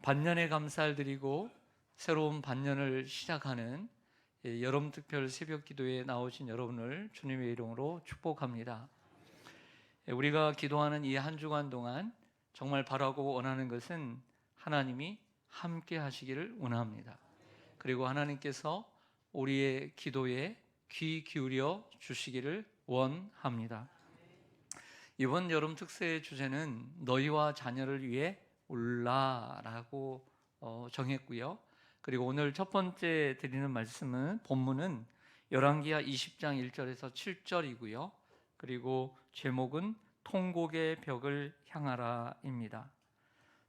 반년의 감사를 드리고 새로운 반년을 시작하는 여름 특별 새벽 기도에 나오신 여러분을 주님의 이름으로 축복합니다. 우리가 기도하는 이 한 주간 동안 정말 바라고 원하는 것은 하나님이 함께 하시기를 원합니다. 그리고 하나님께서 우리의 기도에 귀 기울여 주시기를 원합니다. 이번 여름 특세의 주제는 너희와 자녀를 위해 울라라고 정했고요. 그리고 오늘 첫 번째 드리는 말씀은 본문은 열왕기하 20장 1절에서 7절이고요. 그리고 제목은 통곡의 벽을 향하라입니다.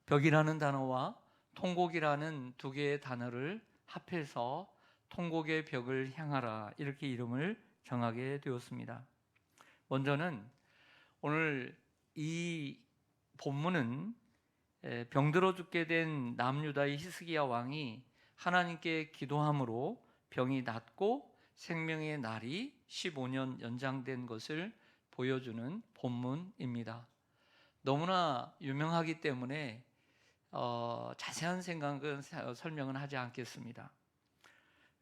벽이라는 단어와 통곡이라는 두 개의 단어를 합해서 통곡의 벽을 향하라 이렇게 이름을 정하게 되었습니다. 먼저는 오늘 이 본문은 병들어 죽게 된 남유다의 히스기야 왕이 하나님께 기도함으로 병이 낫고 생명의 날이 15년 연장된 것을 보여주는 본문입니다. 너무나 유명하기 때문에 자세한 생각은 설명은 하지 않겠습니다.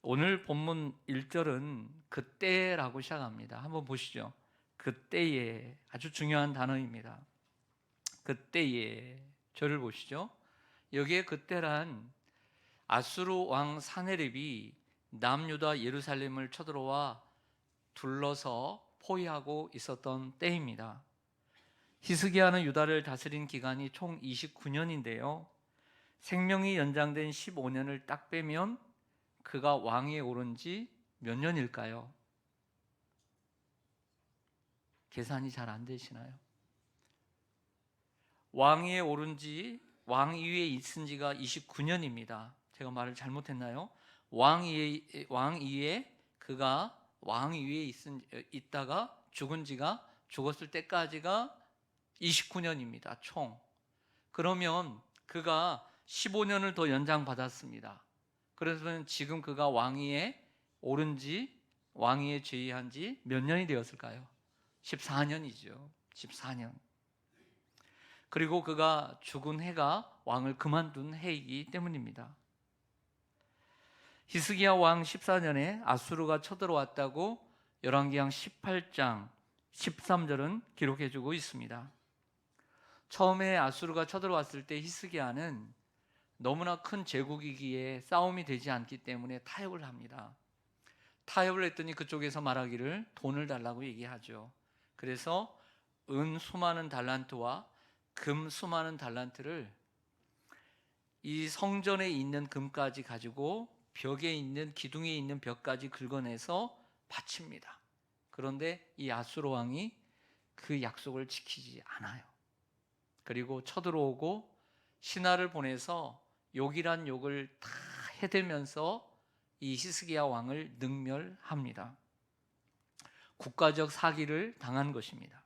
오늘 본문 1절은 그때라고 시작합니다. 한번 보시죠. 그때에, 아주 중요한 단어입니다. 그때에, 저를 보시죠. 여기에 그때란 아수르 왕 사네립이 남유다 예루살렘을 쳐들어와 둘러서 포위하고 있었던 때입니다. 히스기야는 유다를 다스린 기간이 총 29년인데요. 생명이 연장된 15년을 딱 빼면 그가 왕위에 오른 지 몇 년일까요? 계산이 잘 안 되시나요? 왕위에 오른 지, 왕위에 있은 지가 29년입니다. 제가 말을 잘못했나요? 왕위에 그가 왕위에 있다가 죽었을 때까지가 29년입니다. 총. 그러면 그가 15년을 더 연장받았습니다. 그래서 지금 그가 왕위에 오른 지, 왕위에 재위한 지 몇 년이 되었을까요? 14년이죠. 14년. 그리고 그가 죽은 해가 왕을 그만둔 해이기 때문입니다. 히스기야 왕 14년에 아수르가 쳐들어왔다고 열왕기상 18장 13절은 기록해주고 있습니다. 처음에 아수르가 쳐들어왔을 때 히스기야는 너무나 큰 제국이기에 싸움이 되지 않기 때문에 타협을 합니다. 타협을 했더니 그쪽에서 말하기를 돈을 달라고 얘기하죠. 그래서 은 수많은 달란트와 금 수많은 달란트를 이 성전에 있는 금까지 가지고 벽에 있는 기둥에 있는 벽까지 긁어내서 바칩니다. 그런데 이 아수르 왕이 그 약속을 지키지 않아요. 그리고 쳐들어오고 신하를 보내서 욕이란 욕을 다 해대면서 이 히스기야 왕을 능멸합니다. 국가적 사기를 당한 것입니다.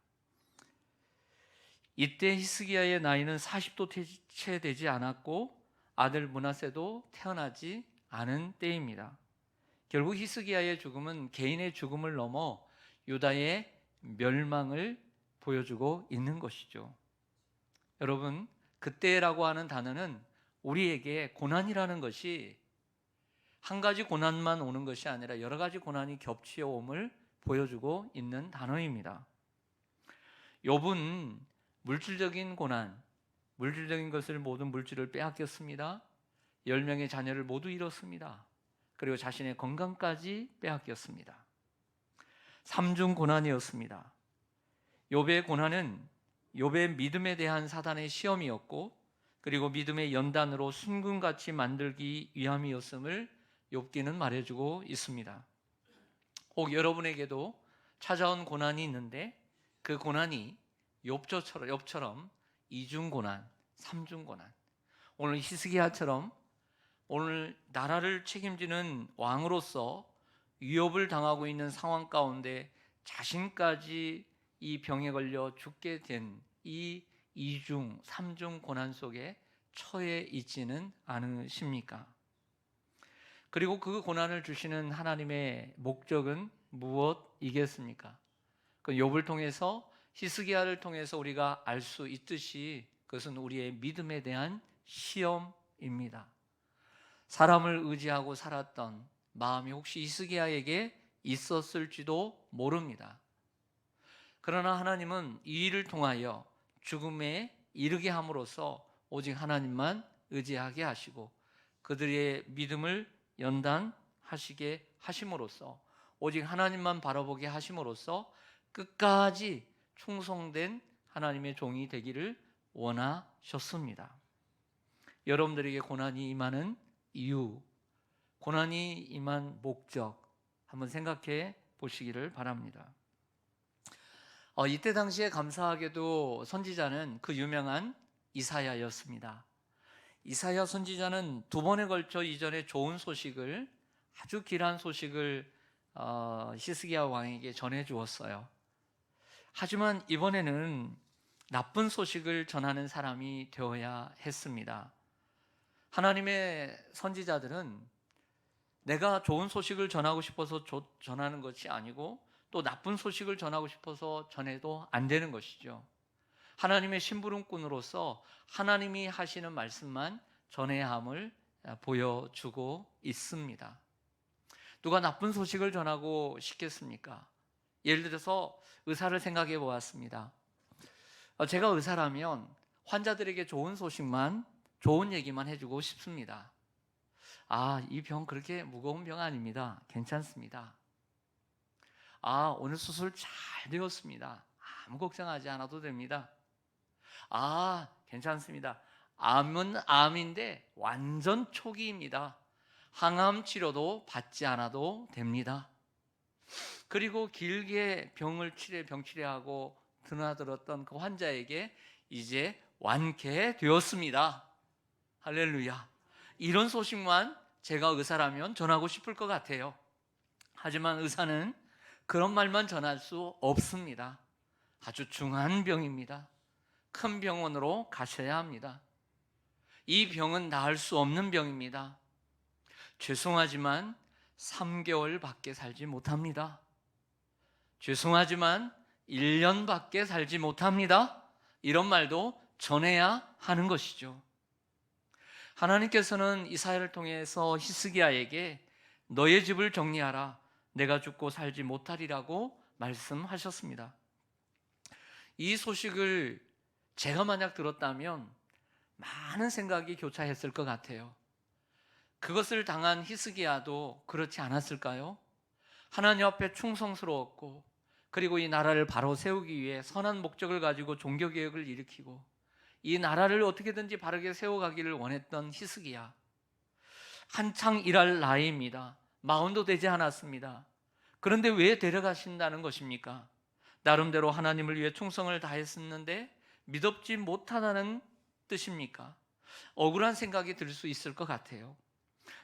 이때 히스기야의 나이는 40도 채 되지 않았고 아들 므낫세도 태어나지 않은 때입니다. 결국 히스기야의 죽음은 개인의 죽음을 넘어 유다의 멸망을 보여주고 있는 것이죠. 여러분, 그때라고 하는 단어는 우리에게 고난이라는 것이 한 가지 고난만 오는 것이 아니라 여러 가지 고난이 겹치어 옴을 보여주고 있는 단어입니다. 욥은 물질적인 고난, 물질적인 것을 모든 물질을 빼앗겼습니다. 10명의 자녀를 모두 잃었습니다. 그리고 자신의 건강까지 빼앗겼습니다. 삼중 고난이었습니다. 욥의 고난은 욥의 믿음에 대한 사단의 시험이었고, 그리고 믿음의 연단으로 순금같이 만들기 위함이었음을 욥기는 말해주고 있습니다. 혹 여러분에게도 찾아온 고난이 있는데 그 고난이 욥처럼 이중 고난, 삼중 고난, 오늘 히스기야처럼 오늘 나라를 책임지는 왕으로서 위협을 당하고 있는 상황 가운데 자신까지 이 병에 걸려 죽게 된 이 이중, 삼중 고난 속에 처해 있지는 않으십니까? 그리고 그 고난을 주시는 하나님의 목적은 무엇이겠습니까? 그 욥을 통해서, 히스기야를 통해서 우리가 알 수 있듯이 그것은 우리의 믿음에 대한 시험입니다. 것입니다. 사람을 의지하고 살았던 마음이 혹시 히스기야에게 있었을지도 모릅니다. 그러나 하나님은 이 일을 통하여 죽음에 이르게 함으로써 오직 하나님만 의지하게 하시고 그들의 믿음을 연단하시게 하심으로써 오직 하나님만 바라보게 하심으로써 끝까지 충성된 하나님의 종이 되기를 원하셨습니다. 여러분들에게 고난이 임하는 이유, 고난이 임한 목적 한번 생각해 보시기를 바랍니다. 이때 당시에 감사하게도 선지자는 그 유명한 이사야였습니다. 이사야 선지자는 두 번에 걸쳐 이전에 좋은 소식을, 아주 길한 소식을 히스기야 왕에게 전해 주었어요. 하지만 이번에는 나쁜 소식을 전하는 사람이 되어야 했습니다. 하나님의 선지자들은 내가 좋은 소식을 전하고 싶어서 전하는 것이 아니고 또 나쁜 소식을 전하고 싶어서 전해도 안 되는 것이죠. 하나님의 심부름꾼으로서 하나님이 하시는 말씀만 전해야 함을 보여주고 있습니다. 누가 나쁜 소식을 전하고 싶겠습니까? 예를 들어서 의사를 생각해 보았습니다. 제가 의사라면 환자들에게 좋은 소식만, 좋은 얘기만 해주고 싶습니다. 이 병 그렇게 무거운 병 아닙니다. 괜찮습니다. 오늘 수술 잘 되었습니다. 아무 걱정하지 않아도 됩니다. 괜찮습니다. 암은 암인데 완전 초기입니다. 항암 치료도 받지 않아도 됩니다. 그리고 길게 병 치료하고 드나들었던 그 환자에게 이제 완쾌되었습니다. 할렐루야. 이런 소식만 제가 의사라면 전하고 싶을 것 같아요. 하지만 의사는 그런 말만 전할 수 없습니다. 아주 중한 병입니다. 큰 병원으로 가셔야 합니다. 이 병은 나을 수 없는 병입니다. 죄송하지만 3개월밖에 살지 못합니다. 죄송하지만 1년밖에 살지 못합니다. 이런 말도 전해야 하는 것이죠. 하나님께서는 이사야를 통해서 히스기야에게 너의 집을 정리하라. 내가 죽고 살지 못하리라고 말씀하셨습니다. 이 소식을 제가 만약 들었다면 많은 생각이 교차했을 것 같아요. 그것을 당한 히스기야도 그렇지 않았을까요? 하나님 앞에 충성스러웠고 그리고 이 나라를 바로 세우기 위해 선한 목적을 가지고 종교개혁을 일으키고 이 나라를 어떻게든지 바르게 세워가기를 원했던 히스기야, 한창 일할 나이입니다. 마흔도 되지 않았습니다. 그런데 왜 데려가신다는 것입니까? 나름대로 하나님을 위해 충성을 다했었는데 믿업지 못하다는 뜻입니까? 억울한 생각이 들 수 있을 것 같아요.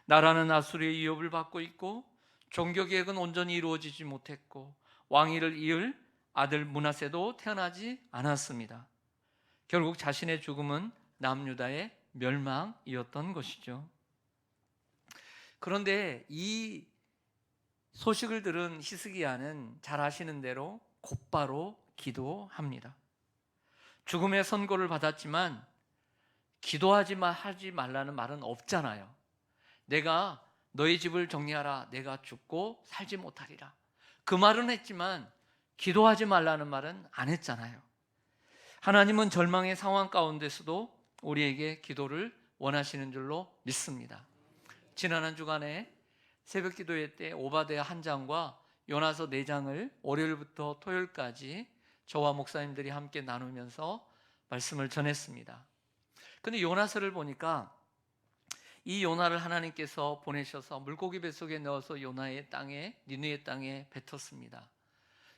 나라는 아수르의 위협을 받고 있고 종교개혁은 온전히 이루어지지 못했고 왕위를 이을 아들 므낫세도 태어나지 않았습니다. 결국 자신의 죽음은 남유다의 멸망이었던 것이죠. 그런데 이 소식을 들은 히스기야는 잘 아시는 대로 곧바로 기도합니다. 죽음의 선고를 받았지만 기도하지 말라는 말은 없잖아요. 내가 너희 집을 정리하라. 내가 죽고 살지 못하리라. 그 말은 했지만 기도하지 말라는 말은 안 했잖아요. 하나님은 절망의 상황 가운데서도 우리에게 기도를 원하시는 줄로 믿습니다. 지난 한 주간에 새벽 기도회 때 오바댜 한 장과 요나서 4장을 월요일부터 토요일까지 저와 목사님들이 함께 나누면서 말씀을 전했습니다. 근데 요나서를 보니까 이 요나를 하나님께서 보내셔서 물고기 뱃속에 넣어서 니느웨 땅에 뱉었습니다.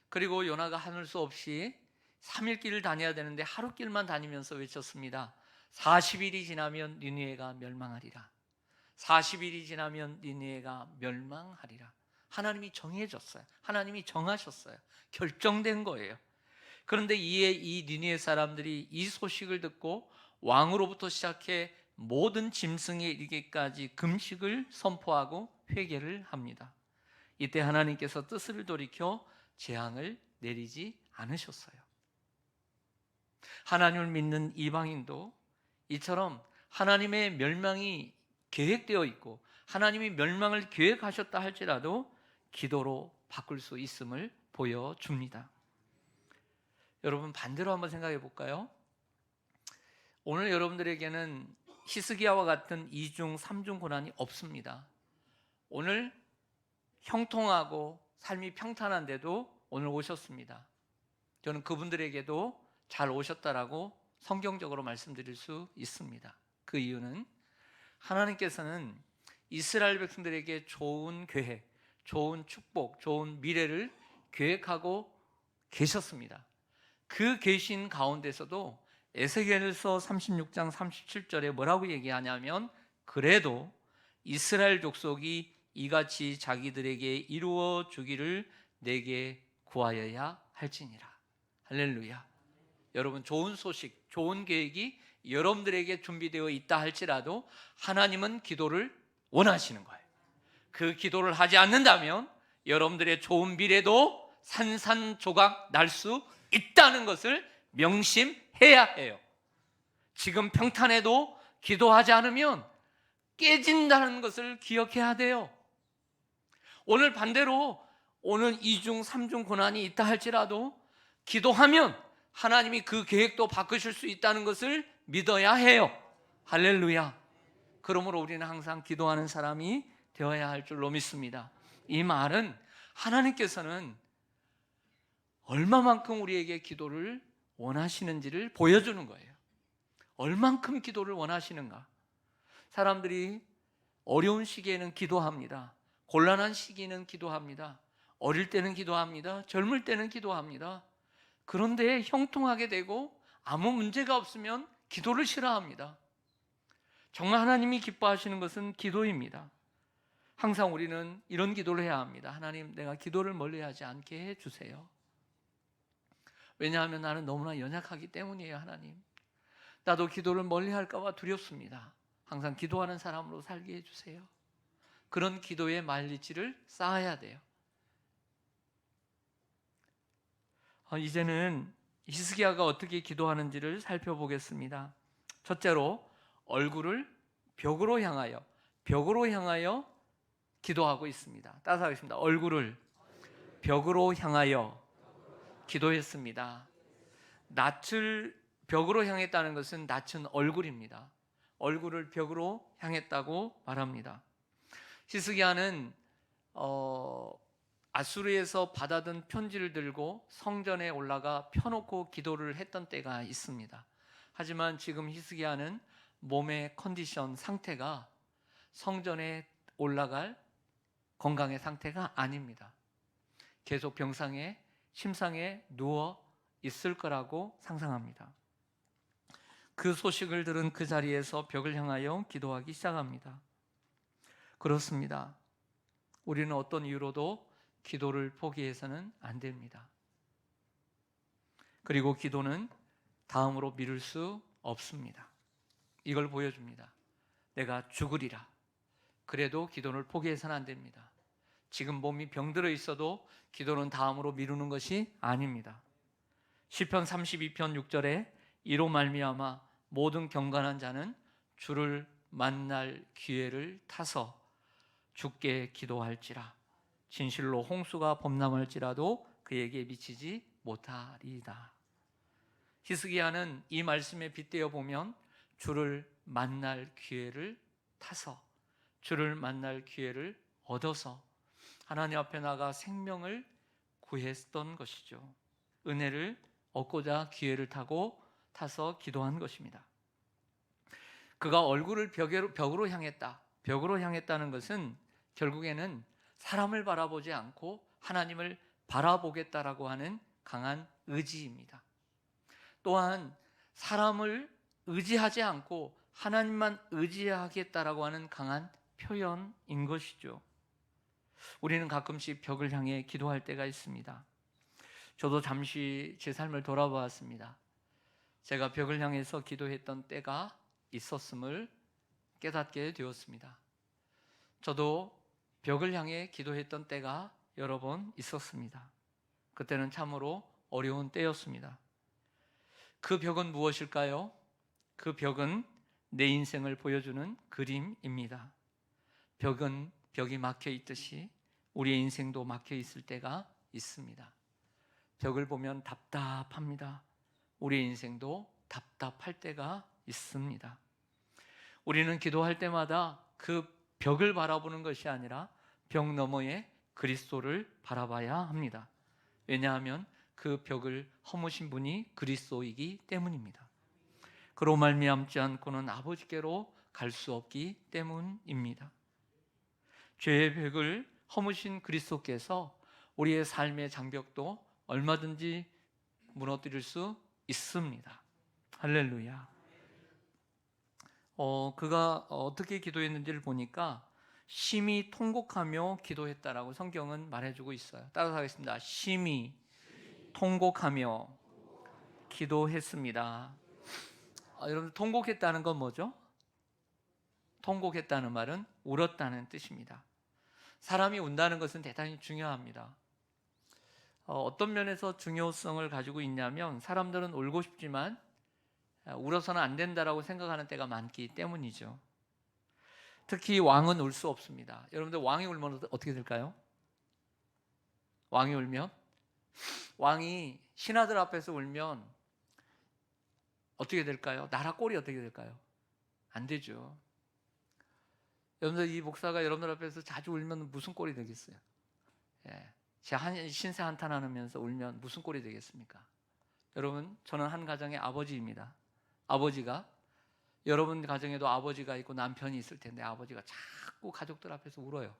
그리고 요나가 하늘 수 없이 3일 길을 다녀야 되는데 하루 길만 다니면서 외쳤습니다. 40일이 지나면 니느웨가 멸망하리라. 40일이 지나면 니느웨가 멸망하리라. 하나님이 정해졌어요. 하나님이 정하셨어요. 결정된 거예요. 그런데 이에 이 니느웨 사람들이 이 소식을 듣고 왕으로부터 시작해 모든 짐승에 이르기까지 금식을 선포하고 회개를 합니다. 이때 하나님께서 뜻을 돌이켜 재앙을 내리지 않으셨어요. 하나님을 믿는 이방인도 이처럼 하나님의 멸망이 계획되어 있고 하나님이 멸망을 계획하셨다 할지라도 기도로 바꿀 수 있음을 보여줍니다. 여러분, 반대로 한번 생각해 볼까요? 오늘 여러분들에게는 히스기야와 같은 2중, 3중 고난이 없습니다. 오늘 형통하고 삶이 평탄한데도 오늘 오셨습니다. 저는 그분들에게도 잘 오셨다라고 성경적으로 말씀드릴 수 있습니다. 그 이유는 하나님께서는 이스라엘 백성들에게 좋은 계획, 좋은 축복, 좋은 미래를 계획하고 계셨습니다. 그 계신 가운데서도 에스겔서 36장 37절에 뭐라고 얘기하냐면, 그래도 이스라엘 족속이 이같이 자기들에게 이루어 주기를 내게 구하여야 할지니라. 할렐루야. 여러분, 좋은 소식, 좋은 계획이 여러분들에게 준비되어 있다 할지라도 하나님은 기도를 원하시는 거예요. 그 기도를 하지 않는다면 여러분들의 좋은 미래도 산산조각 날 수 있다는 것을 명심해야 해요. 지금 평탄해도 기도하지 않으면 깨진다는 것을 기억해야 돼요. 오늘 반대로 오늘 2중, 3중 고난이 있다 할지라도 기도하면 하나님이 그 계획도 바꾸실 수 있다는 것을 믿어야 해요. 할렐루야. 그러므로 우리는 항상 기도하는 사람이 되어야 할 줄로 믿습니다. 이 말은 하나님께서는 얼마만큼 우리에게 기도를 원하시는지를 보여주는 거예요. 얼만큼 기도를 원하시는가. 사람들이 어려운 시기에는 기도합니다. 곤란한 시기는 기도합니다. 어릴 때는 기도합니다. 젊을 때는 기도합니다. 그런데 형통하게 되고 아무 문제가 없으면 기도를 싫어합니다. 정말 하나님이 기뻐하시는 것은 기도입니다. 항상 우리는 이런 기도를 해야 합니다. 하나님, 내가 기도를 멀리하지 않게 해주세요. 왜냐하면 나는 너무나 연약하기 때문이에요. 하나님, 나도 기도를 멀리할까 봐 두렵습니다. 항상 기도하는 사람으로 살게 해주세요. 그런 기도의 말리치를 쌓아야 돼요. 이제는 히스기야가 어떻게 기도하는지를 살펴보겠습니다. 첫째로 얼굴을 벽으로 향하여 기도하고 있습니다. 따라서 하겠습니다. 얼굴을 벽으로 향하여 기도했습니다. 낯을 벽으로 향했다는 것은 낯은 얼굴입니다. 얼굴을 벽으로 향했다고 말합니다. 히스기야는 아수르에서 받아든 편지를 들고 성전에 올라가 펴놓고 기도를 했던 때가 있습니다. 하지만 지금 히스기야는 몸의 컨디션, 상태가 성전에 올라갈 건강의 상태가 아닙니다. 계속 병상에, 침상에 누워 있을 거라고 상상합니다. 그 소식을 들은 그 자리에서 벽을 향하여 기도하기 시작합니다. 그렇습니다. 우리는 어떤 이유로도 기도를 포기해서는 안 됩니다. 그리고 기도는 다음으로 미룰 수 없습니다. 이걸 보여줍니다. 내가 죽으리라. 그래도 기도를 포기해서는 안 됩니다. 지금 몸이 병들어 있어도 기도는 다음으로 미루는 것이 아닙니다. 시편 32편 6절에 이로 말미암아 모든 경건한 자는 주를 만날 기회를 타서 주께 기도할지라. 진실로 홍수가 범람할지라도 그에게 미치지 못하리이다. 히스기야는 이 말씀에 빗대어 보면 주를 만날 기회를 타서, 주를 만날 기회를 얻어서 하나님 앞에 나가 생명을 구했던 것이죠. 은혜를 얻고자 기회를 타서 기도한 것입니다. 그가 얼굴을 벽으로 향했다. 벽으로 향했다는 것은 결국에는 사람을 바라보지 않고 하나님을 바라보겠다라고 하는 강한 의지입니다. 또한 사람을 의지하지 않고 하나님만 의지하겠다라고 하는 강한 표현인 것이죠. 우리는 가끔씩 벽을 향해 기도할 때가 있습니다. 저도 잠시 제 삶을 돌아보았습니다. 제가 벽을 향해서 기도했던 때가 있었음을 깨닫게 되었습니다. 저도 벽을 향해 기도했던 때가 여러 번 있었습니다. 그때는 참으로 어려운 때였습니다. 그 벽은 무엇일까요? 그 벽은 내 인생을 보여주는 그림입니다. 벽이 막혀 있듯이 우리의 인생도 막혀 있을 때가 있습니다. 벽을 보면 답답합니다. 우리의 인생도 답답할 때가 있습니다. 우리는 기도할 때마다 그 벽을 바라보는 것이 아니라 벽 너머에 그리스도를 바라봐야 합니다. 왜냐하면 그 벽을 허무신 분이 그리스도이기 때문입니다. 그로 말미암지 않고는 아버지께로 갈 수 없기 때문입니다. 죄의 벽을 허무신 그리스도께서 우리의 삶의 장벽도 얼마든지 무너뜨릴 수 있습니다. 할렐루야. 그가 어떻게 기도했는지를 보니까 심히 통곡하며 기도했다라고 성경은 말해주고 있어요. 따라서 하겠습니다. 심히 통곡하며 기도했습니다. 여러분, 통곡했다는 건 뭐죠? 통곡했다는 말은 울었다는 뜻입니다. 사람이 운다는 것은 대단히 중요합니다. 어떤 면에서 중요성을 가지고 있냐면 사람들은 울고 싶지만 울어서는 안 된다라고 생각하는 때가 많기 때문이죠. 특히 왕은 울 수 없습니다. 여러분들, 왕이 울면 어떻게 될까요? 왕이 울면, 왕이 신하들 앞에서 울면 어떻게 될까요? 나라 꼴이 어떻게 될까요? 안 되죠. 여러분들, 이 목사가 여러분들 앞에서 자주 울면 무슨 꼴이 되겠어요? 제 신세 한탄하면서 울면 무슨 꼴이 되겠습니까? 여러분, 저는 한 가정의 아버지입니다. 아버지가, 여러분 가정에도 아버지가 있고 남편이 있을 텐데 아버지가 자꾸 가족들 앞에서 울어요.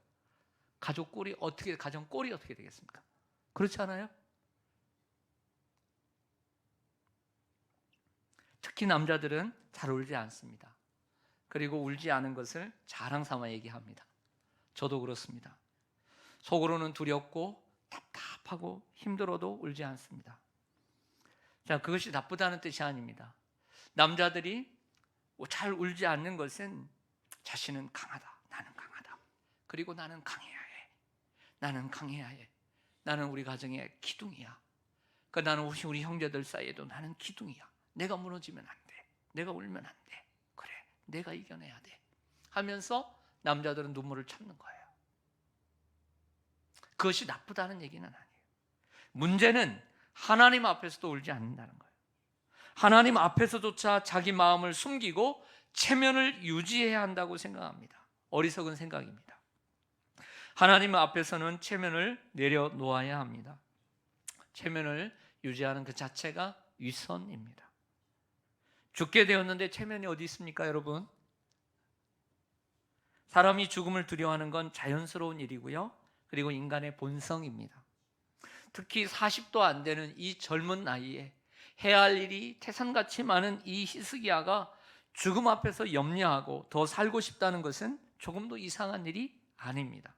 가정 꼴이 어떻게 되겠습니까? 그렇지 않아요? 특히 남자들은 잘 울지 않습니다. 그리고 울지 않은 것을 자랑 삼아 얘기합니다. 저도 그렇습니다. 속으로는 두렵고 답답하고 힘들어도 울지 않습니다. 자, 그것이 나쁘다는 뜻이 아닙니다. 남자들이 잘 울지 않는 것은 자신은 강하다, 나는 강하다, 그리고 나는 강해야 해, 나는 강해야 해, 나는 우리 가정의 기둥이야, 나는 우리 형제들 사이에도 나는 기둥이야, 내가 무너지면 안 돼, 내가 울면 안 돼, 그래 내가 이겨내야 돼 하면서 남자들은 눈물을 참는 거예요. 그것이 나쁘다는 얘기는 아니에요. 문제는 하나님 앞에서도 울지 않는다는 거예요. 하나님 앞에서조차 자기 마음을 숨기고 체면을 유지해야 한다고 생각합니다. 어리석은 생각입니다. 하나님 앞에서는 체면을 내려놓아야 합니다. 체면을 유지하는 그 자체가 위선입니다. 죽게 되었는데 체면이 어디 있습니까, 여러분? 사람이 죽음을 두려워하는 건 자연스러운 일이고요, 그리고 인간의 본성입니다. 특히 40도 안 되는 이 젊은 나이에 해야 할 일이 태산같이 많은 이 히스기야가 죽음 앞에서 염려하고 더 살고 싶다는 것은 조금도 이상한 일이 아닙니다.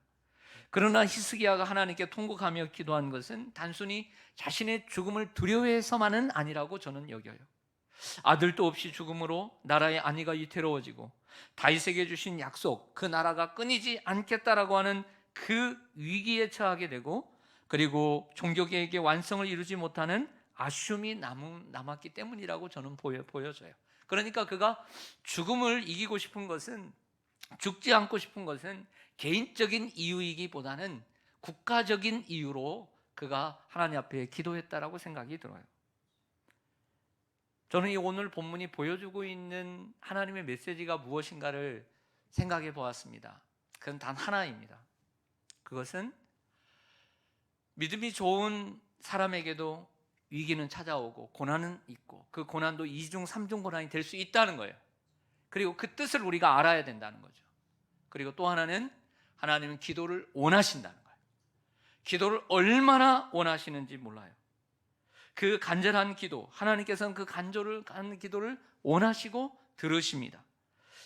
그러나 히스기야가 하나님께 통곡하며 기도한 것은 단순히 자신의 죽음을 두려워해서만은 아니라고 저는 여겨요. 아들도 없이 죽음으로 나라의 안위가 위태로워지고 다윗에게 주신 약속, 그 나라가 끊이지 않겠다라고 하는 그 위기에 처하게 되고, 그리고 종교계획의 완성을 이루지 못하는 아쉬움이 남았기 때문이라고 저는 보여져요. 그러니까 그가 죽음을 이기고 싶은 것은, 죽지 않고 싶은 것은 개인적인 이유이기보다는 국가적인 이유로 그가 하나님 앞에 기도했다라고 생각이 들어요. 저는 이 오늘 본문이 보여주고 있는 하나님의 메시지가 무엇인가를 생각해 보았습니다. 그건 단 하나입니다. 그것은 믿음이 좋은 사람에게도 위기는 찾아오고 고난은 있고, 그 고난도 2중 3중 고난이 될 수 있다는 거예요. 그리고 그 뜻을 우리가 알아야 된다는 거죠. 그리고 또 하나는 하나님은 기도를 원하신다는 거예요. 기도를 얼마나 원하시는지 몰라요. 그 간절한 기도, 하나님께서는 그 간절한 기도를 원하시고 들으십니다.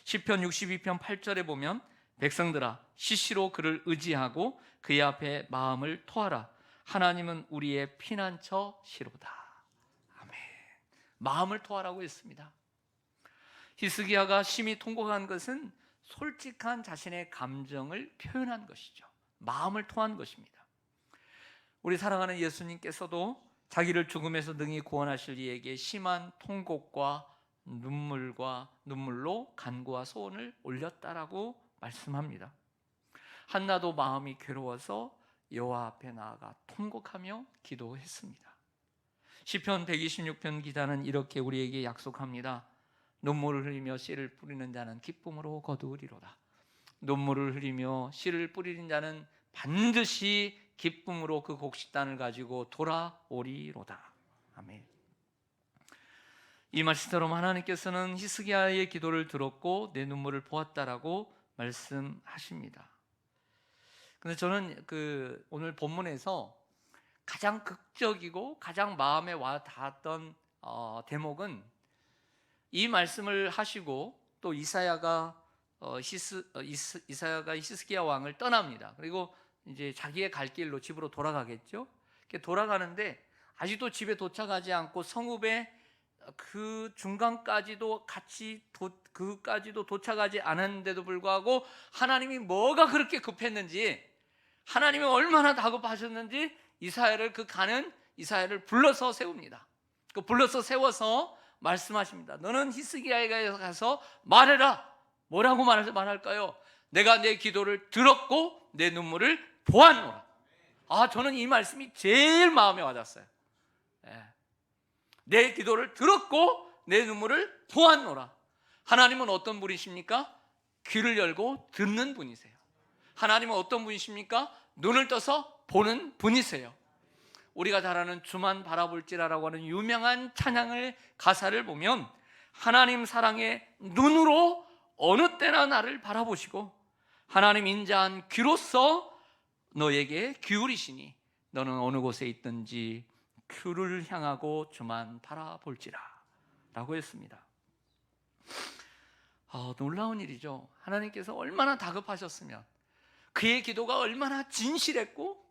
시편 62편 8절에 보면, 백성들아 시시로 그를 의지하고 그의 앞에 마음을 토하라. 하나님은 우리의 피난처시로다. 아멘. 마음을 토하라고 했습니다. 히스기야가 심히 통곡한 것은 솔직한 자신의 감정을 표현한 것이죠. 마음을 토한 것입니다. 우리 사랑하는 예수님께서도 자기를 죽음에서 능히 구원하실 이에게 심한 통곡과 눈물로 간구와 소원을 올렸다라고 말씀합니다. 한나도 마음이 괴로워서 여호와 앞에 나아가 통곡하며 기도했습니다. 시편 126편 기자는 이렇게 우리에게 약속합니다. 눈물을 흘리며 씨를 뿌리는 자는 기쁨으로 거두으리로다. 눈물을 흘리며 씨를 뿌리는 자는 반드시 기쁨으로 그 곡식단을 가지고 돌아오리로다. 아멘. 이 말씀처럼 하나님께서는 히스기야의 기도를 들었고 내 눈물을 보았다라고 말씀하십니다. 근데 저는 오늘 본문에서 가장 극적이고 가장 마음에 와 닿았던 대목은 이 말씀을 하시고 또 이사야가 히스기야 왕을 떠납니다. 그리고 이제 자기의 갈 길로 집으로 돌아가겠죠. 이렇게 돌아가는데 아직도 집에 도착하지 않고 성읍의 그 중간까지도 그까지도 도착하지 않았는데도 불구하고 하나님이 뭐가 그렇게 급했는지, 하나님이 얼마나 다급하셨는지 가는 이사야를 불러서 세웁니다. 불러서 세워서 말씀하십니다. 너는 히스기야에 가서 말해라. 뭐라고 말할까요? 내가 내 기도를 들었고 내 눈물을 보았노라. 저는 이 말씀이 제일 마음에 와닿았어요. 내 기도를 들었고 내 눈물을 보았노라. 하나님은 어떤 분이십니까? 귀를 열고 듣는 분이세요. 하나님은 어떤 분이십니까? 눈을 떠서 보는 분이세요. 우리가 잘 아는 주만 바라볼지라라고 하는 유명한 찬양의 가사를 보면 하나님 사랑의 눈으로 어느 때나 나를 바라보시고 하나님 인자한 귀로서 너에게 기울이시니 너는 어느 곳에 있든지 큐를 향하고 주만 바라볼지라 라고 했습니다. 놀라운 일이죠. 하나님께서 얼마나 다급하셨으면, 그의 기도가 얼마나 진실했고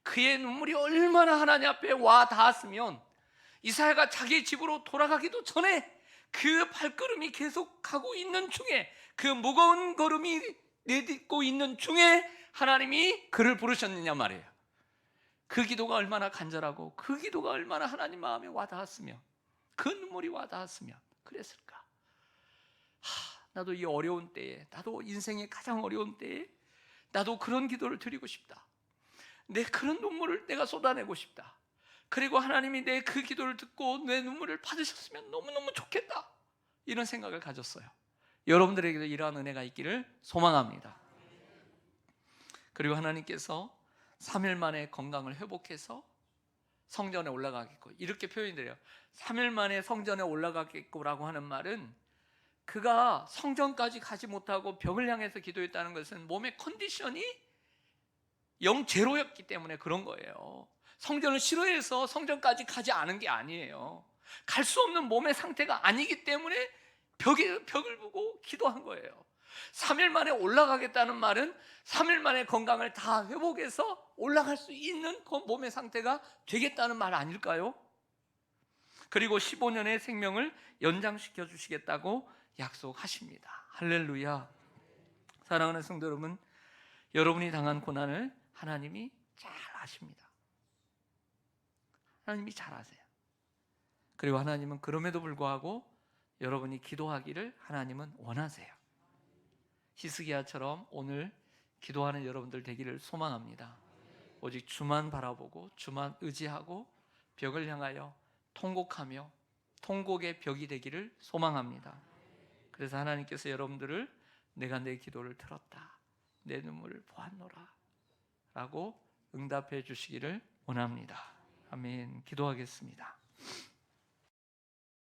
그의 눈물이 얼마나 하나님 앞에 와 닿았으면 이사야가 자기 집으로 돌아가기도 전에 그 발걸음이 계속하고 있는 중에, 그 무거운 걸음이 내딛고 있는 중에 하나님이 그를 부르셨느냐 말이에요. 그 기도가 얼마나 간절하고 그 기도가 얼마나 하나님 마음에 와닿았으면, 그 눈물이 와닿았으면 그랬을까. 나도 이 어려운 때에, 나도 인생의 가장 어려운 때에 나도 그런 기도를 드리고 싶다. 내 그런 눈물을 내가 쏟아내고 싶다. 그리고 하나님이 내 그 기도를 듣고 내 눈물을 받으셨으면 너무너무 좋겠다. 이런 생각을 가졌어요. 여러분들에게도 이러한 은혜가 있기를 소망합니다. 그리고 하나님께서 3일 만에 건강을 회복해서 성전에 올라가겠고, 이렇게 표현이 돼요. 3일 만에 성전에 올라가겠고라고 하는 말은 그가 성전까지 가지 못하고 벽을 향해서 기도했다는 것은 몸의 컨디션이 영 제로였기 때문에 그런 거예요. 성전을 싫어해서 성전까지 가지 않은 게 아니에요. 갈 수 없는 몸의 상태가 아니기 때문에 벽을 보고 기도한 거예요. 3일 만에 올라가겠다는 말은 3일 만에 건강을 다 회복해서 올라갈 수 있는 그 몸의 상태가 되겠다는 말 아닐까요? 그리고 15년의 생명을 연장시켜 주시겠다고 약속하십니다. 할렐루야. 사랑하는 성도 여러분, 여러분이 당한 고난을 하나님이 잘 아십니다. 하나님이 잘 아세요. 그리고 하나님은 그럼에도 불구하고 여러분이 기도하기를 하나님은 원하세요. 히스기야처럼 오늘 기도하는 여러분들 되기를 소망합니다. 오직 주만 바라보고 주만 의지하고 벽을 향하여 통곡하며 통곡의 벽이 되기를 소망합니다. 그래서 하나님께서 여러분들을 내가 내 기도를 들었다, 내 눈물을 보았노라 라고 응답해 주시기를 원합니다. 아멘. 기도하겠습니다.